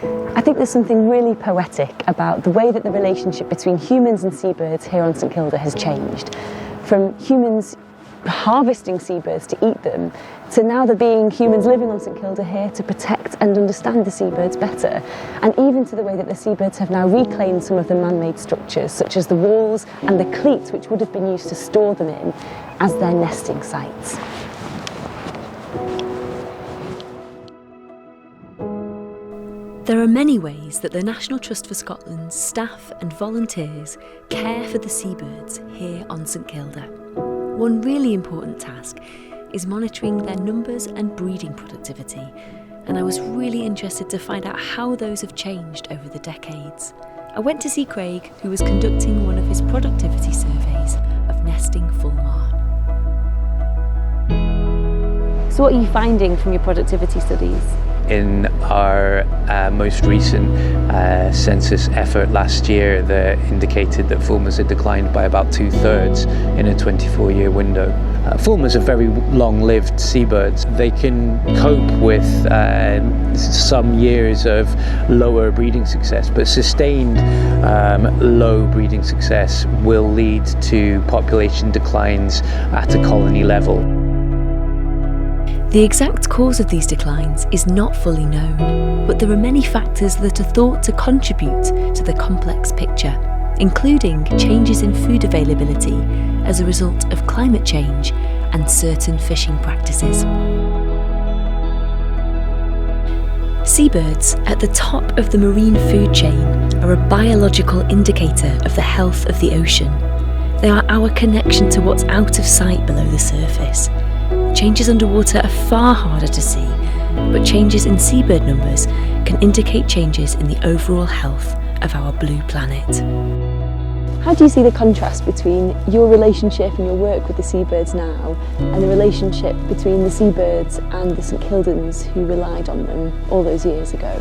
I think there's something really poetic about the way that the relationship between humans and seabirds here on St Kilda has changed. From humans harvesting seabirds to eat them, to now there being humans living on St Kilda here to protect and understand the seabirds better, and even to the way that the seabirds have now reclaimed some of the man-made structures, such as the walls and the cleats which would have been used to store them in, as their nesting sites. There are many ways that the National Trust for Scotland's staff and volunteers care for the seabirds here on St Kilda. One really important task is monitoring their numbers and breeding productivity, and I was really interested to find out how those have changed over the decades. I went to see Craig, who was conducting one of his productivity surveys of nesting fulmar. So what are you finding from your productivity studies? In our most recent census effort last year that indicated that fulmars had declined by about 2/3 in a 24-year window. Fulmars are very long-lived seabirds. They can cope with some years of lower breeding success, but sustained low breeding success will lead to population declines at a colony level. The exact cause of these declines is not fully known, but there are many factors that are thought to contribute to the complex picture, including changes in food availability as a result of climate change and certain fishing practices. Seabirds, at the top of the marine food chain, are a biological indicator of the health of the ocean. They are our connection to what's out of sight below the surface. Changes underwater are far harder to see, but changes in seabird numbers can indicate changes in the overall health of our blue planet. How do you see the contrast between your relationship and your work with the seabirds now and the relationship between the seabirds and the St Kildans who relied on them all those years ago?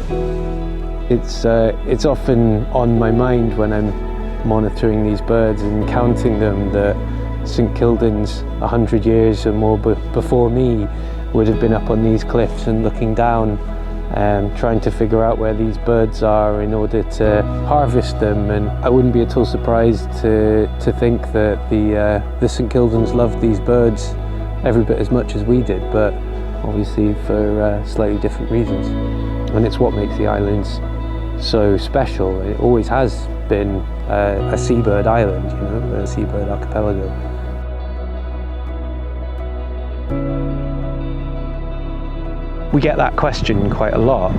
It's often on my mind when I'm monitoring these birds and counting them that St Kildans 100 years or more before me would have been up on these cliffs and looking down, trying to figure out where these birds are in order to harvest them. And I wouldn't be at all surprised to think that the St Kildans loved these birds every bit as much as we did, but obviously for slightly different reasons. And it's what makes the islands so special. It always has been a seabird island, you know, a seabird archipelago. We get that question quite a lot.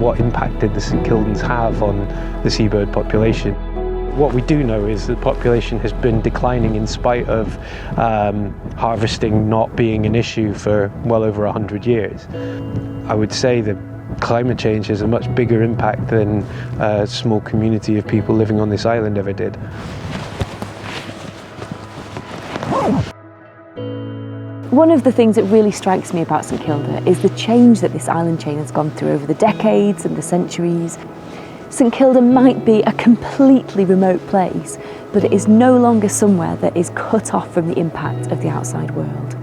What impact did the St Kildans have on the seabird population? What we do know is the population has been declining in spite of harvesting not being an issue for well over 100 years. I would say that climate change has a much bigger impact than a small community of people living on this island ever did. One of the things that really strikes me about St Kilda is the change that this island chain has gone through over the decades and the centuries. St Kilda might be a completely remote place, but it is no longer somewhere that is cut off from the impact of the outside world.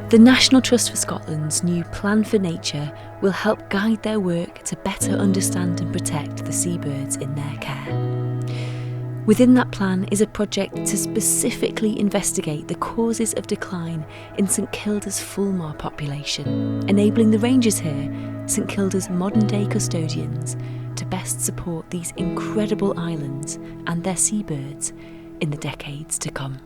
The National Trust for Scotland's new Plan for Nature will help guide their work to better understand and protect the seabirds in their care. Within that plan is a project to specifically investigate the causes of decline in St Kilda's fulmar population, enabling the rangers here, St Kilda's modern-day custodians, to best support these incredible islands and their seabirds in the decades to come.